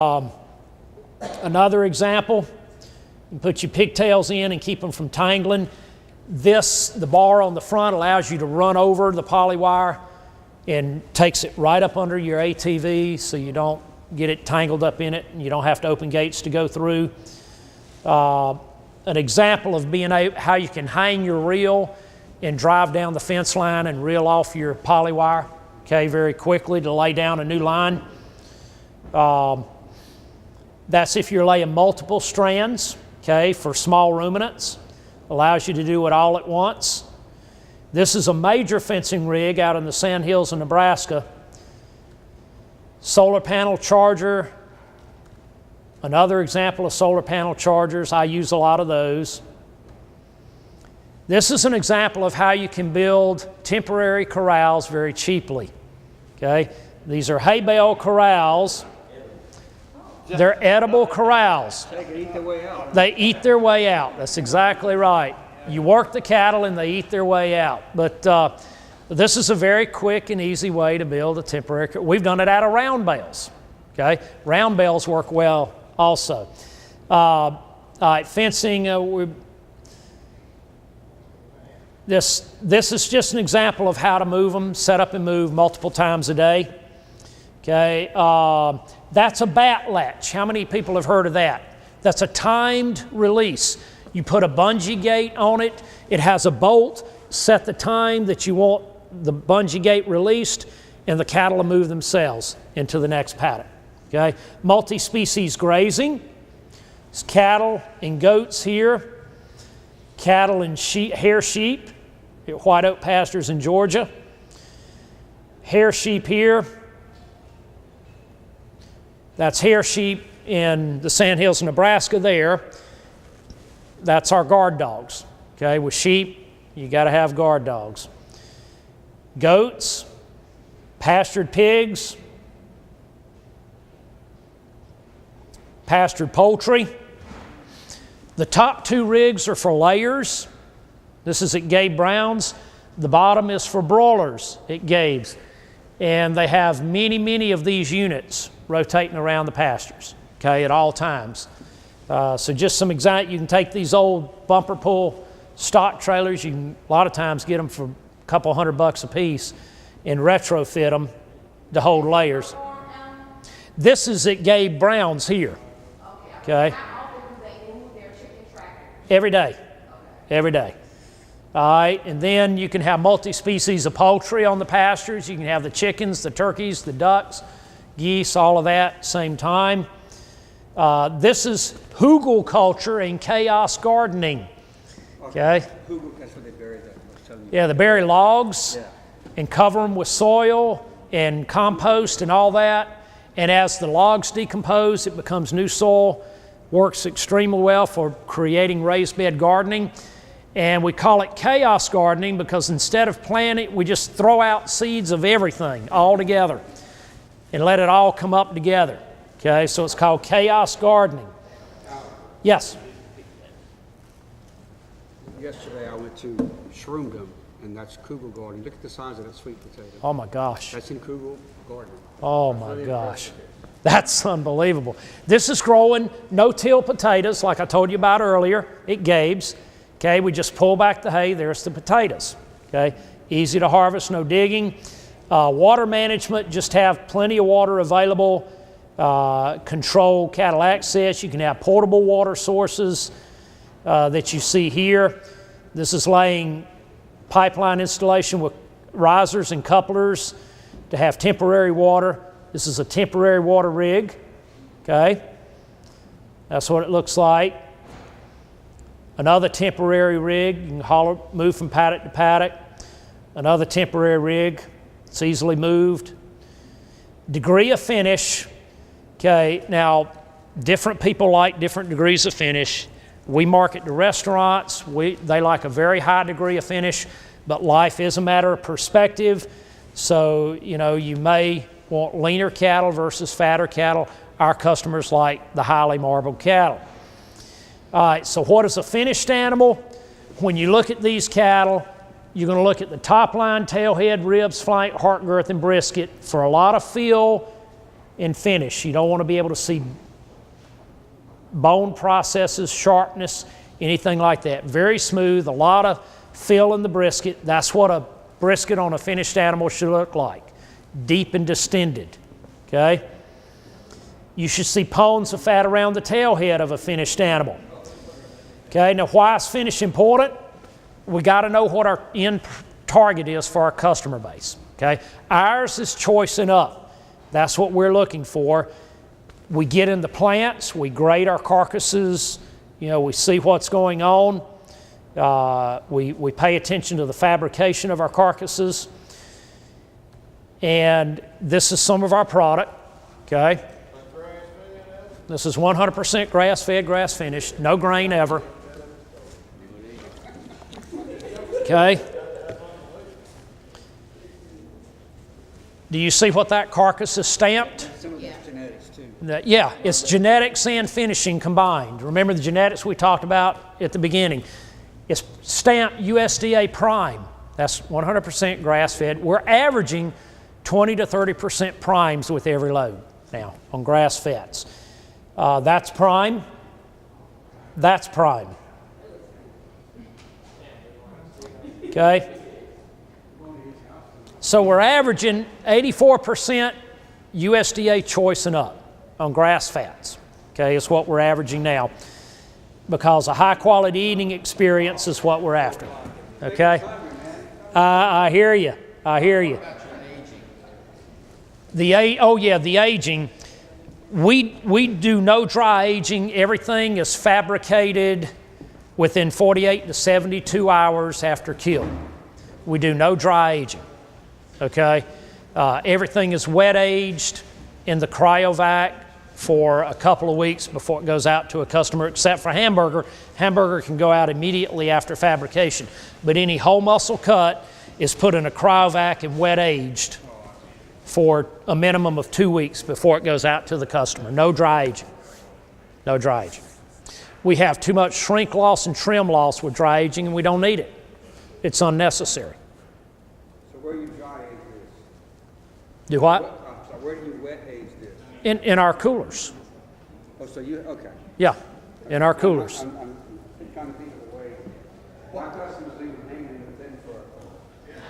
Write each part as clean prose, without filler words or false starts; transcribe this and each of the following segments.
Another example, you put your pigtails in and keep them from tangling. The bar on the front allows you to run over the poly wire and takes it right up under your ATV so you don't get it tangled up in it and you don't have to open gates to go through. An example of how you can hang your reel and drive down the fence line and reel off your poly wire, okay, very quickly to lay down a new line. That's if you're laying multiple strands, okay, for small ruminants. Allows you to do it all at once. This is a major fencing rig out in the Sand Hills of Nebraska. Solar panel charger, another example of solar panel chargers. I use a lot of those. This is an example of how you can build temporary corrals very cheaply, okay? These are hay bale corrals. They're edible corrals. They can eat their way out. They eat their way out. That's exactly right. You work the cattle and they eat their way out. But this is a very quick and easy way to build a temporary. We've done it out of round bales. Okay, round bales work well also. All right, fencing. This is just an example of how to move them, set up and move multiple times a day. Okay, that's a bat latch. How many people have heard of that? That's a timed release. You put a bungee gate on it. It has a bolt. Set the time that you want the bungee gate released, and the cattle will move themselves into the next paddock. Okay, multi-species grazing. It's cattle and goats here. Cattle and sheep, hair sheep at White Oak Pastures in Georgia. Hair sheep here. That's hair sheep in the Sand Hills of Nebraska there. That's our guard dogs. Okay, with sheep, you got to have guard dogs. Goats, pastured pigs, pastured poultry. The top two rigs are for layers. This is at Gabe Brown's. The bottom is for broilers at Gabe's. And they have many, many of these units rotating around the pastures, okay, at all times. So just some example, you can take these old bumper pull stock trailers, you can a lot of times get them for a couple $100 a piece and retrofit them to hold layers. This is at Gabe Brown's here, okay? Every day, every day. All right, and then you can have multi-species of poultry on the pastures. You can have the chickens, the turkeys, the ducks, geese, all of that same time. This is hugel culture and chaos gardening. Okay. Hugel, that's what they bury that. Yeah, they bury logs and cover them with soil and compost and all that. And as the logs decompose, it becomes new soil. Works extremely well for creating raised bed gardening. And we call it chaos gardening because instead of planting, we just throw out seeds of everything all together and let it all come up together. Okay, so it's called chaos gardening. Yes? Yesterday I went to Shroomgum, and that's Kugel gardening. Look at the size of that sweet potato. Oh my gosh. That's in Kugel gardening. Oh my gosh. That's unbelievable. This is growing no-till potatoes like I told you about earlier at Gabe's. Okay, we just pull back the hay, there's the potatoes. Okay, easy to harvest, no digging. Water management, just have plenty of water available. Control cattle access. You can have portable water sources that you see here. This is laying pipeline installation with risers and couplers to have temporary water. This is a temporary water rig. Okay, that's what it looks like. Another temporary rig, you can move from paddock to paddock. Another temporary rig, it's easily moved. Degree of finish, okay, now different people like different degrees of finish. We market to restaurants, they like a very high degree of finish, but life is a matter of perspective. So, you know, you may want leaner cattle versus fatter cattle. Our customers like the highly marbled cattle. All right, so what is a finished animal? When you look at these cattle, you're going to look at the top line, tail, head, ribs, flank, heart, girth, and brisket. For a lot of fill and finish. You don't want to be able to see bone processes, sharpness, anything like that. Very smooth, a lot of fill in the brisket. That's what a brisket on a finished animal should look like. Deep and distended, okay? You should see pones of fat around the tail head of a finished animal. Okay, now why is finish important? We got to know what our end target is for our customer base. Okay, ours is choicing up. That's what we're looking for. We get in the plants, we grade our carcasses, we see what's going on. We pay attention to the fabrication of our carcasses. And this is some of our product, okay? This is 100% grass-fed, grass-finished, no grain ever. Okay? Do you see what that carcass is stamped? Some of it's genetics too. Yeah, it's genetics and finishing combined. Remember the genetics we talked about at the beginning. It's stamped USDA prime. That's 100% grass-fed. We're averaging 20 to 30% primes with every load now on grass feds. That's prime. That's prime. Okay? So we're averaging 84% USDA choice and up on grass fats. Okay, is what we're averaging now. Because a high quality eating experience is what we're after. Okay? I hear you. I hear you. The aging. We do no dry aging. Everything is fabricated within 48 to 72 hours after kill. We do no dry aging. Okay? Everything is wet aged in the cryovac for a couple of weeks before it goes out to a customer, except for hamburger. Hamburger can go out immediately after fabrication. But any whole muscle cut is put in a cryovac and wet aged for a minimum of 2 weeks before it goes out to the customer. No dry aging. No dry aging. We have too much shrink loss and trim loss with dry aging, and we don't need it. It's unnecessary. So where do you dry age this? Do what? I'm sorry, where do you wet age this? In our coolers. Oh, so you, okay. Yeah, in our coolers. I'm trying to think of a way. My customers leave them hanging in the thing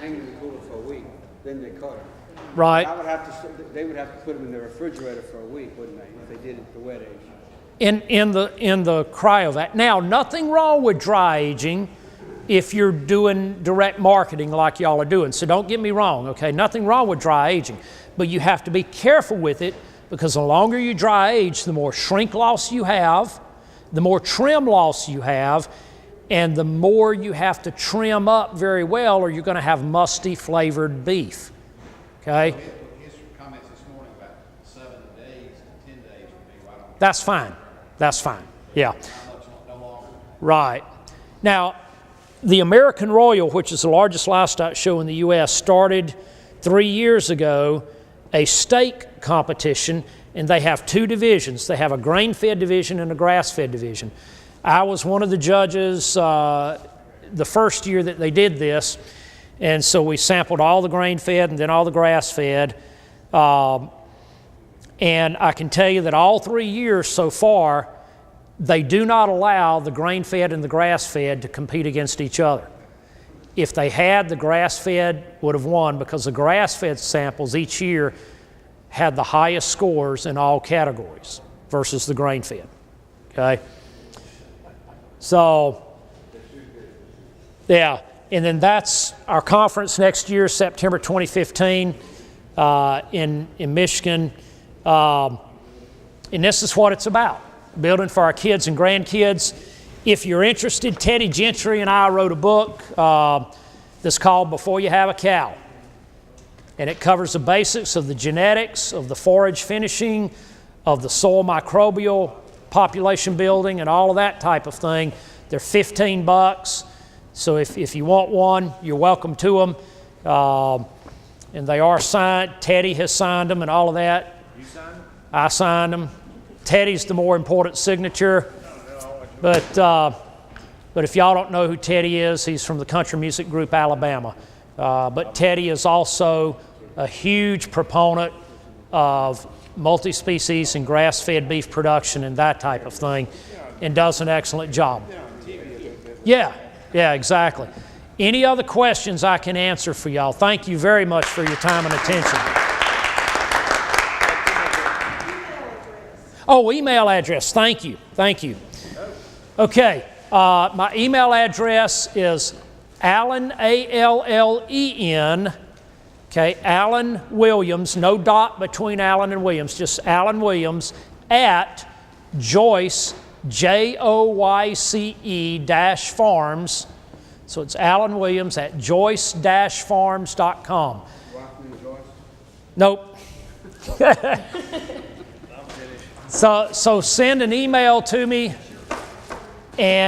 hanging in the cooler for a week, then they cut them. Right. They would have to put them in the refrigerator for a week, wouldn't they, if they did it the wet age? In the cryovac. Now, nothing wrong with dry aging if you're doing direct marketing like y'all are doing. So don't get me wrong, okay? Nothing wrong with dry aging. But you have to be careful with it, because the longer you dry age, the more shrink loss you have, the more trim loss you have, and the more you have to trim up very well, or you're going to have musty flavored beef. Okay? His comments this morning about 7 days and 10 days would be right on. That's fine. That's fine. Yeah. How much no longer? Right. Now, the American Royal, which is the largest livestock show in the U.S., started 3 years ago a steak competition, and they have 2 divisions. They have a grain-fed division and a grass-fed division. I was one of the judges the first year that they did this, and so we sampled all the grain-fed and then all the grass-fed. And I can tell you that all 3 years so far, they do not allow the grain-fed and the grass-fed to compete against each other. If they had, the grass-fed would have won, because the grass-fed samples each year had the highest scores in all categories versus the grain-fed. Okay? So, yeah. And then that's our conference next year, September 2015, in Michigan. And this is what it's about, building for our kids and grandkids. If you're interested, Teddy Gentry and I wrote a book that's called Before You Have a Cow. And it covers the basics of the genetics, of the forage finishing, of the soil microbial population building, and all of that type of thing. They're $15. So if you want one, you're welcome to them. And they are signed. Teddy has signed them and all of that. You signed it? I signed them. Teddy's the more important signature. But if y'all don't know who Teddy is, he's from the country music group Alabama. But Teddy is also a huge proponent of multi-species and grass-fed beef production and that type of thing, and does an excellent job. Yeah, exactly. Any other questions I can answer for y'all? Thank you very much for your time and attention. Oh, email address. Thank you. Okay, my email address is Allen, A-L-L-E-N, okay, Allen Williams, no dot between Allen and Williams, just Allen Williams, at Joyce, J-O-Y-C-E -farms. So it's Allen Williams at joyce-farms.com. Wife named Joyce? Nope. So send an email to me, and